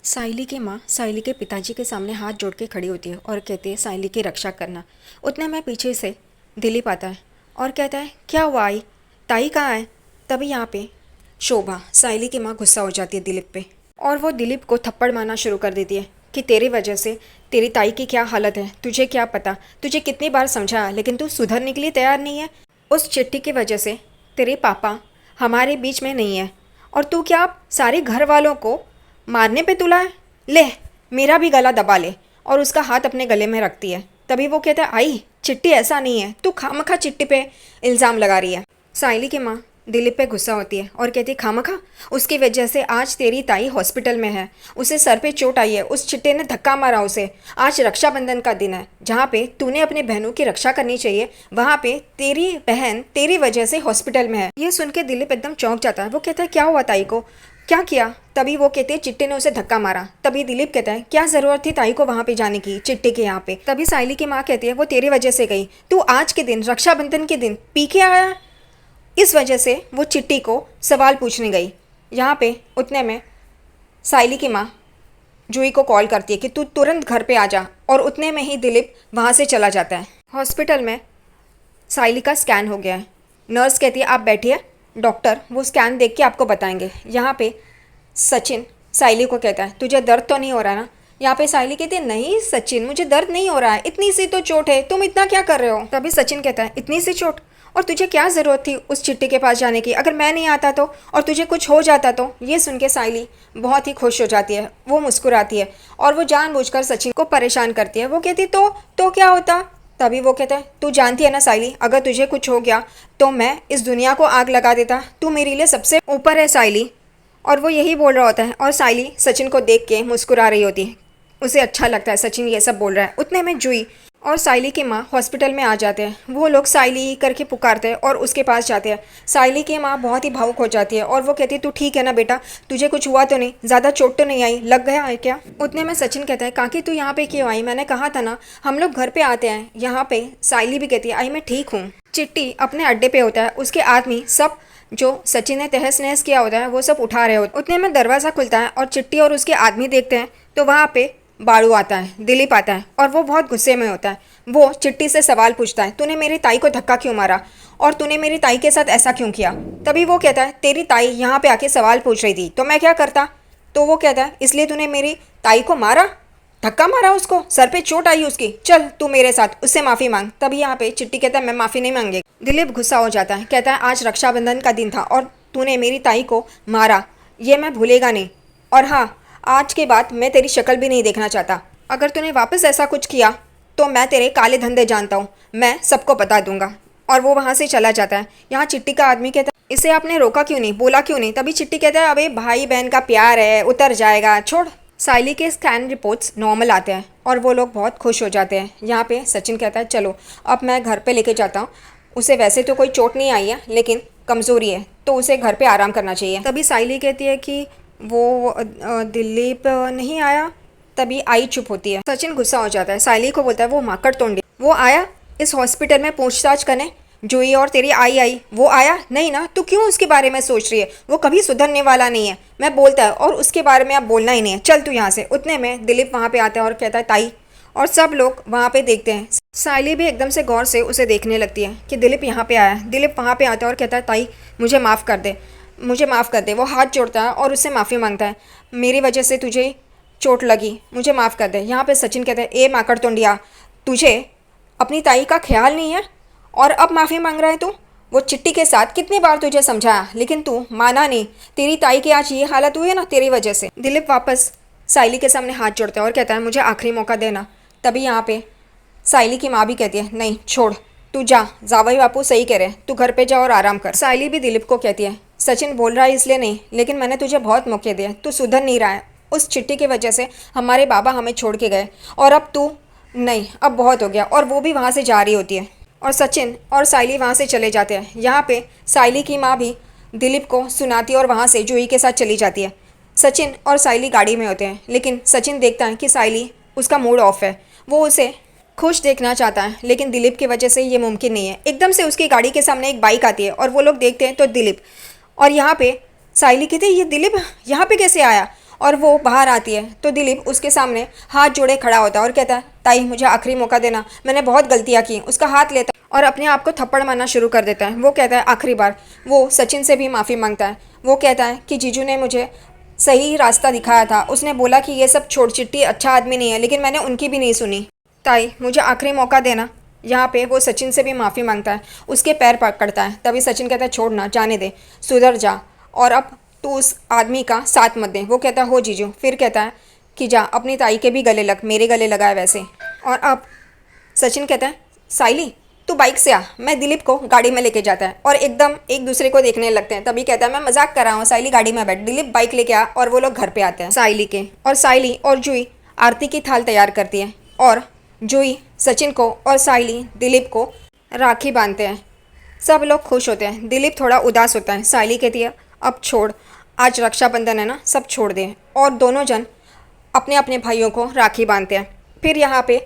सायली की माँ सायली के पिताजी के सामने हाथ जोड़ के खड़ी होती है और कहती है सायली की रक्षा करना। उतने में पीछे से दिलीप आता है और कहता है क्या हुआ आई, ताई कहाँ है। तभी यहाँ पे शोभा सायली की माँ गुस्सा हो जाती है दिलीप पे और वो दिलीप को थप्पड़ मारना शुरू कर देती है कि तेरी वजह से तेरी ताई की क्या हालत है, तुझे क्या पता, तुझे कितनी बार समझाया लेकिन तू सुधरने के लिए तैयार नहीं है। उस चिट्ठी की वजह से तेरे पापा हमारे बीच में नहीं है और तू क्या सारे घर वालों को मारने पे तुला है। ले मेरा भी गला दबा ले। और उसका हाथ अपने गले में रखती है। तभी वो कहता है आई चिट्ठी ऐसा नहीं है, तू खामखा चिट्ठी पे इल्ज़ाम लगा रही है। सायली की माँ दिलीप पे गुस्सा होती है और कहती है खामखा, उसकी वजह से आज तेरी ताई हॉस्पिटल में है, उसे सर पे चोट आई है, उस चिट्टे ने धक्का मारा उसे। आज रक्षाबंधन का दिन है, जहाँ पे तूने अपनी बहनों की रक्षा करनी चाहिए, वहाँ पे तेरी बहन तेरी वजह से हॉस्पिटल में है। ये सुन के दिलीप एकदम चौंक जाता है। वो कहता है क्या हुआ ताई को, क्या किया। तभी वो कहते हैं चिट्टे ने उसे धक्का मारा। तभी दिलीप कहता है क्या ज़रूरत थी ताई को वहाँ पे जाने की, चिट्टे के यहाँ पे। तभी सायली की माँ कहती है वो तेरी वजह से गई, तू आज के दिन रक्षाबंधन के दिन पी के आया, इस वजह से वो चिट्टी को सवाल पूछने गई। यहाँ पे उतने में सायली की माँ जूही को कॉल करती है कि तू तुरंत घर पे आ जा और उतने में ही दिलीप वहाँ से चला जाता है। हॉस्पिटल में सायली का स्कैन हो गया है। नर्स कहती है आप बैठिए, डॉक्टर वो स्कैन देख के आपको बताएंगे। यहाँ पे सचिन सायली को कहता है तुझे दर्द तो नहीं हो रहा ना। यहाँ पे सायली कहती है नहीं सचिन मुझे दर्द नहीं हो रहा है, इतनी सी तो चोट है, तुम इतना क्या कर रहे हो। तभी सचिन कहता है इतनी सी चोट, और तुझे क्या ज़रूरत थी उस चिट्टी के पास जाने की, अगर मैं नहीं आता तो और तुझे कुछ हो जाता तो। ये सुन के सायली बहुत ही खुश हो जाती है, वो मुस्कुराती है और वो जानबूझकर सचिन को परेशान करती है। वो कहती तो क्या होता। तभी वो कहता है तू जानती है ना सायली, अगर तुझे कुछ हो गया तो मैं इस दुनिया को आग लगा देता, तू मेरे लिए सबसे ऊपर है सायली। और वो यही बोल रहा होता है और सायली सचिन को देख के मुस्कुरा रही होती है, उसे अच्छा लगता है सचिन ये सब बोल रहा है। उतने में जूही और सायली की माँ हॉस्पिटल में आ जाते हैं। वो लोग सायली करके पुकारते हैं और उसके पास जाते हैं। सायली की माँ बहुत ही भावुक हो जाती है और वो कहती है तू ठीक है ना बेटा, तुझे कुछ हुआ तो नहीं, ज़्यादा चोट तो नहीं आई, लग गया है क्या। उतने में सचिन कहता है काकी तू यहाँ पे क्यों आई, मैंने कहा था ना हम लोग घर पे आते हैं। यहाँ पे सायली भी कहती है आई मैं ठीक हूँ। चिट्टी अपने अड्डे पे होता है, उसके आदमी सब जो सचिन ने तहस नहस किया होता है वो सब उठा रहे होते। उतने में दरवाज़ा खुलता है और चिट्टी और उसके आदमी देखते हैं तो वहाँ पे बाड़ू आता है, दिलीप आता है और वो बहुत गुस्से में होता है। वो चिट्टी से सवाल पूछता है तूने मेरी ताई को धक्का क्यों मारा और तूने मेरी ताई के साथ ऐसा क्यों किया। तभी वो कहता है तेरी ताई यहाँ पे आके सवाल पूछ रही थी तो मैं क्या करता। तो वो कहता है इसलिए तूने मेरी ताई को मारा, धक्का मारा, उसको सर पे चोट आई उसकी, चल तू मेरे साथ उससे माफ़ी मांग। तभी यहाँ पे चिट्टी कहता है मैं माफ़ी नहीं मांगे। दिलीप गुस्सा हो जाता है, कहता है आज रक्षाबंधन का दिन था और तूने मेरी ताई को मारा, ये मैं भूलेगा नहीं, और हाँ आज के बाद मैं तेरी शक्ल भी नहीं देखना चाहता। अगर तूने वापस ऐसा कुछ किया तो मैं तेरे काले धंधे जानता हूँ, मैं सबको बता दूंगा। और वो वहाँ से चला जाता है। यहाँ चिट्टी का आदमी कहता है इसे आपने रोका क्यों नहीं, बोला क्यों नहीं। तभी चिट्टी कहता है अबे भाई बहन का प्यार है, उतर जाएगा, छोड़। सायली के स्कैन रिपोर्ट्स नॉर्मल आते हैं और वो लोग बहुत खुश हो जाते हैं। यहाँ पे सचिन कहता है चलो अब मैं घर पे लेके जाता हूँ, उसे वैसे तो कोई चोट नहीं आई है लेकिन कमज़ोरी है तो उसे घर पे आराम करना चाहिए। तभी सायली कहती है कि वो दिलीप नहीं आया। तभी आई चुप होती है। सचिन गुस्सा हो जाता है, सायली को बोलता है वो माकड़ तोंडी वो आया इस हॉस्पिटल में पूछताछ करने, जूही और तेरी आई वो आया नहीं ना, तू क्यों उसके बारे में सोच रही है, वो कभी सुधरने वाला नहीं है, मैं बोलता है और उसके बारे में आप बोलना ही नहीं है, चल तू यहाँ से। उतने में दिलीप वहाँ पे आता है और कहता है ताई, और सब लोग वहाँ पे देखते हैं। सायली भी एकदम से गौर से उसे देखने लगती है कि दिलीप यहाँ पे आया है। दिलीप वहाँ पे आता है और कहता है ताई मुझे माफ़ कर दे, मुझे माफ़ कर दे। वो हाथ जोड़ता है और उससे माफ़ी मांगता है, मेरी वजह से तुझे चोट लगी, मुझे माफ़ कर दे। यहाँ पे सचिन कहता है ए माकड़ तोंडिया, तुझे अपनी ताई का ख्याल नहीं है और अब माफ़ी मांग रहा है तू। वो चिट्टी के साथ कितनी बार तुझे समझाया लेकिन तू माना नहीं, तेरी ताई की आज ये हालत हुई है ना तेरी वजह से। दिलीप वापस सायली के सामने हाथ जोड़ता है और कहता है मुझे आखिरी मौका देना। तभी यहाँ पे सायली की माँ भी कहती है नहीं छोड़, तू जा, जावई बापू सही कह रहे, तू घर पे जा और आराम कर। सायली भी दिलीप को कहती है सचिन बोल रहा है इसलिए नहीं, लेकिन मैंने तुझे बहुत मौके दिए, तू सुधर नहीं रहा है, उस चिट्ठी की वजह से हमारे बाबा हमें छोड़ के गए और अब तू नहीं, अब बहुत हो गया। और वो भी वहाँ से जा रही होती है और सचिन और सायली वहाँ से चले जाते हैं। यहाँ पे सायली की माँ भी दिलीप को सुनाती है और वहाँ से जूही के साथ चली जाती है। सचिन और सायली गाड़ी में होते हैं लेकिन सचिन देखता है कि सायली उसका मूड ऑफ है, वो उसे खुश देखना चाहता है लेकिन दिलीप की वजह से ये मुमकिन नहीं है। एकदम से उसकी गाड़ी के सामने एक बाइक आती है और वो लोग देखते हैं तो दिलीप, और यहाँ पे सायली कहती है ये दिलीप यहाँ पे कैसे आया, और वो बाहर आती है तो दिलीप उसके सामने हाथ जोड़े खड़ा होता है और कहता है, ताई मुझे आखिरी मौका देना, मैंने बहुत गलतियाँ की। उसका हाथ लेता है और अपने आप को थप्पड़ मारना शुरू कर देता है। वो कहता है आखिरी बार। वो सचिन से भी माफ़ी मांगता है। वो कहता है कि जीजू ने मुझे सही रास्ता दिखाया था, उसने बोला कि ये सब छोड़ चिट्टी अच्छा आदमी नहीं है, लेकिन मैंने उनकी भी नहीं सुनी। ताई मुझे आखिरी मौका देना। यहाँ पे वो सचिन से भी माफ़ी मांगता है, उसके पैर पकड़ता है। तभी सचिन कहता है छोड़ना, जाने दे, सुधर जा, और अब तू उस आदमी का साथ मत दे। वो कहता है हो जीजू। फिर कहता है कि जा अपनी ताई के भी गले लग, मेरे गले लगाए वैसे। और अब सचिन कहता है साइली तू बाइक से आ, मैं दिलीप को गाड़ी में लेके जाता है, और एकदम एक दूसरे को देखने लगते हैं। तभी कहता है मैं मजाक कर रहा हूँ, साइली गाड़ी में बैठ, दिलीप बाइक लेके आ। और वो लोग घर पे आते हैं साइली के, और साइली और जूही आरती की थाल तैयार करती है, और जूही सचिन को और साइली दिलीप को राखी बांधते हैं। सब लोग खुश होते हैं। दिलीप थोड़ा उदास होता है। साइली कहती है अब छोड़, आज रक्षाबंधन है ना, सब छोड़ दे। और दोनों जन अपने अपने भाइयों को राखी बांधते हैं। फिर यहाँ पे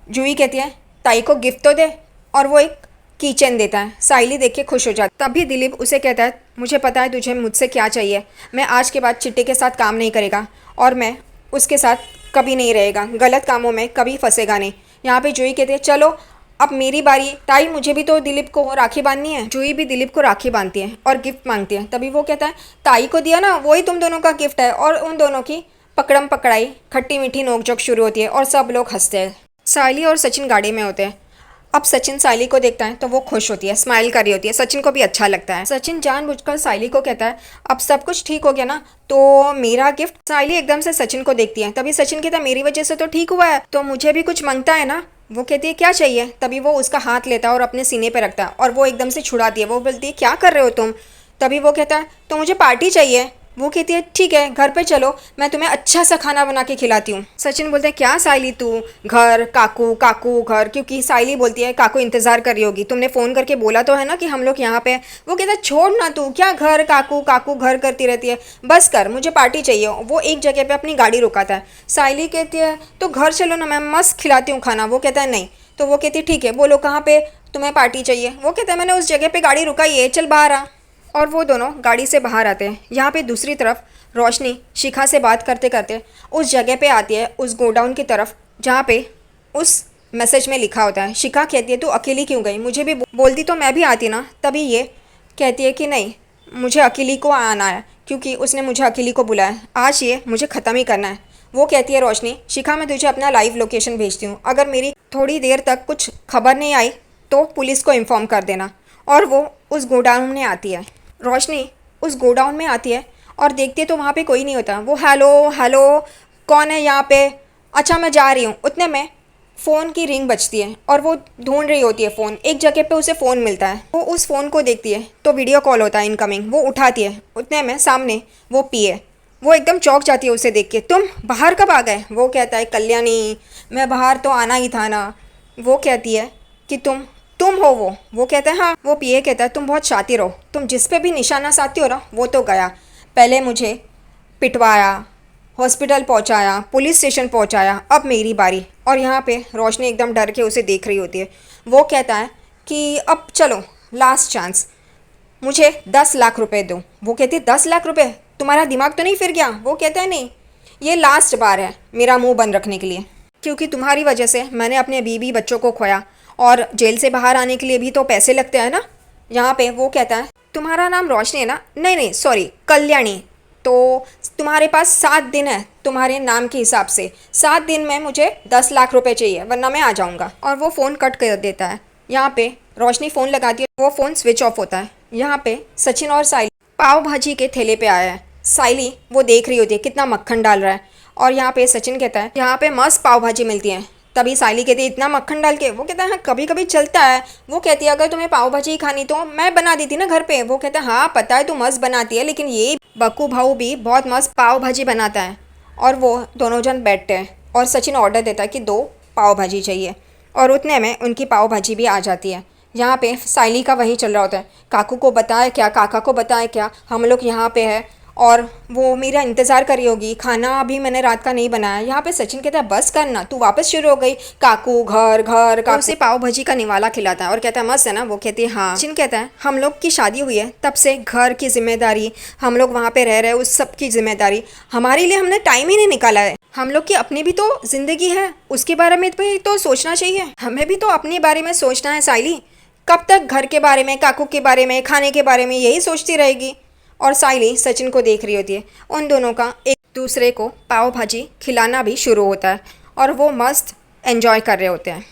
जूही कहती है ताई को गिफ्ट तो दे, और वो एक कीचेन देता है। साइली देख के खुश हो जाती है। तभी दिलीप उसे कहता है मुझे पता है तुझे मुझसे क्या चाहिए, मैं आज के बाद चिट्टे के साथ काम नहीं करेगा, और मैं उसके साथ कभी नहीं रहेगा, गलत कामों में कभी फंसेगा नहीं। यहाँ पे जूही कहती है चलो अब मेरी बारी, ताई मुझे भी तो दिलीप को राखी बांधनी है। जूही भी दिलीप को राखी बांधती है और गिफ्ट मांगती है। तभी वो कहता है ताई को दिया ना, वही तुम दोनों का गिफ्ट है। और उन दोनों की पकड़म पकड़ाई, खट्टी मीठी नोकझोंक शुरू होती है और सब लोग हंसते हैं। साइली और सचिन गाड़ी में होते हैं। अब सचिन साइली को देखता है तो वो खुश होती है, स्माइल कर रही होती है। सचिन को भी अच्छा लगता है। सचिन जानबूझकर साइली को कहता है अब सब कुछ ठीक हो गया ना, तो मेरा गिफ्ट। साइली एकदम से सचिन को देखती है। तभी सचिन कहता है मेरी वजह से तो ठीक हुआ है, तो मुझे भी कुछ मांगता है ना। वो कहती है क्या चाहिए। तभी वो उसका हाथ लेता है और अपने सीने पे रखता है, और वो एकदम से छुड़ाती है। वो बोलती है क्या कर रहे हो तुम। तभी वो कहता है तो मुझे पार्टी चाहिए। वो कहती है ठीक है घर पे चलो, मैं तुम्हें अच्छा सा खाना बना के खिलाती हूँ। सचिन बोलते हैं क्या साइली तू, घर काकू काकू घर, क्योंकि साइली बोलती है काकू इंतज़ार कर रही होगी, तुमने फ़ोन करके बोला तो है ना कि हम लोग यहाँ पे हैं। वो कहता है छोड़ ना तू, क्या घर काकू काकू घर करती रहती है, बस कर, मुझे पार्टी चाहिए। वो एक जगह पे अपनी गाड़ी रुकाता है। साइली कहती है तो घर चलो ना, मैं मस्त खिलाती हूँ खाना। वो कहता है नहीं। तो वो कहती है ठीक है बोलो कहाँ पे तुम्हें पार्टी चाहिए। वो कहता है मैंने उस जगह पे गाड़ी रुकाई है, चल बाहर आ। और वो दोनों गाड़ी से बाहर आते हैं। यहाँ पे दूसरी तरफ रोशनी शिखा से बात करते करते उस जगह पे आती है, उस गोडाउन की तरफ जहाँ पे उस मैसेज में लिखा होता है। शिखा कहती है तू अकेली क्यों गई, मुझे भी बोलती तो मैं भी आती ना। तभी ये कहती है कि नहीं, मुझे अकेली को आना है, क्योंकि उसने मुझे अकेली को बुलाया, आज ये मुझे ख़त्म ही करना है। वो कहती है रोशनी शिखा मैं तुझे अपना लाइव लोकेशन भेजती हूँ, अगर मेरी थोड़ी देर तक कुछ खबर नहीं आई तो पुलिस को इन्फॉर्म कर देना। और वो उस गोडाउन में आती है। रोशनी उस गोडाउन में आती है और देखती है तो वहाँ पे कोई नहीं होता। वो हेलो हेलो कौन है यहाँ पे, अच्छा मैं जा रही हूँ। उतने में फ़ोन की रिंग बजती है और वो ढूंढ रही होती है फ़ोन। एक जगह पे उसे फ़ोन मिलता है। वो उस फ़ोन को देखती है तो वीडियो कॉल होता है इनकमिंग। वो उठाती है। उतने में सामने वो पिए। वो एकदम चौंक जाती है उसे देख के, तुम बाहर कब आ गए। वो कहता है कल्याणी मैं बाहर तो आना ही था ना। वो कहती है कि तुम हो वो कहता है हाँ। वो पीए कहता है तुम बहुत शातिर हो, तुम जिस पे भी निशाना साधती हो ना वो तो गया, पहले मुझे पिटवाया, हॉस्पिटल पहुंचाया, पुलिस स्टेशन पहुंचाया, अब मेरी बारी। और यहाँ पे रोशनी एकदम डर के उसे देख रही होती है। वो कहता है कि अब चलो लास्ट चांस, मुझे 10 लाख रुपए दो। वो कहती है 10 लाख रुपए, तुम्हारा दिमाग तो नहीं फिर गया। वो कहता है नहीं, ये लास्ट बार है मेरा मुंह बंद रखने के लिए, क्योंकि तुम्हारी वजह से मैंने अपने बीवी बच्चों को खोया, और जेल से बाहर आने के लिए भी तो पैसे लगते हैं ना। यहाँ पे वो कहता है तुम्हारा नाम रोशनी है ना, नहीं नहीं सॉरी कल्याणी, तो तुम्हारे पास 7 दिन है तुम्हारे नाम के हिसाब से, 7 दिन में मुझे 10 लाख रुपए चाहिए वरना मैं आ जाऊँगा। और वो फ़ोन कट कर देता है। यहाँ पे रोशनी फ़ोन लगाती है, वो फ़ोन स्विच ऑफ होता है। यहाँ पे सचिन और साइली पाव भाजी के ठेले पे आया है। साइली वो देख रही होती है कितना मक्खन डाल रहा है, और यहाँ पे सचिन कहता है यहाँ पे मस्त पाव भाजी मिलती है। तभी साइली कहती है इतना मक्खन डाल के। वो कहता है हाँ कभी कभी चलता है। वो कहती है अगर तुम्हें पाव भाजी ही खानी तो मैं बना दी थी ना घर पे। वो कहता है हाँ पता है तू मस्त बनाती है, लेकिन ये बक्कू भाऊ भी बहुत मस्त पाव भाजी बनाता है। और वो दोनों जन बैठते हैं और सचिन ऑर्डर देता है कि 2 पाव भाजी चाहिए, और उतने में उनकी पाव भाजी भी आ जाती है। यहाँ पे साइली का वही चल रहा होता है, काकू को बताए क्या, काका को बताए क्या, हम लोग यहाँ पे है। और वो मेरा इंतज़ार कर रही होगी। खाना अभी मैंने रात का नहीं बनाया। यहाँ पे सचिन कहता है बस करना, तू वापस शुरू हो गई। काकू घर घर काकू उसे पाव भाजी का निवाला खिलाता है और कहता है मस्त है ना। वो कहती है हाँ। सचिन कहता है हम लोग की शादी हुई है तब से घर की जिम्मेदारी, हम लोग वहाँ पे रह रहे हैं, उस सब की जिम्मेदारी, हमारे लिए हमने टाइम ही नहीं निकाला है। हम लोग की अपनी भी तो ज़िंदगी है, उसके बारे में भी तो सोचना चाहिए। हमें भी तो अपने बारे में सोचना है साइली। कब तक घर के बारे में, काकू के बारे में, खाने के बारे में यही सोचती रहेगी। और साइली सचिन को देख रही होती है। उन दोनों का एक दूसरे को पाव भाजी खिलाना भी शुरू होता है और वो मस्त एंजॉय कर रहे होते हैं।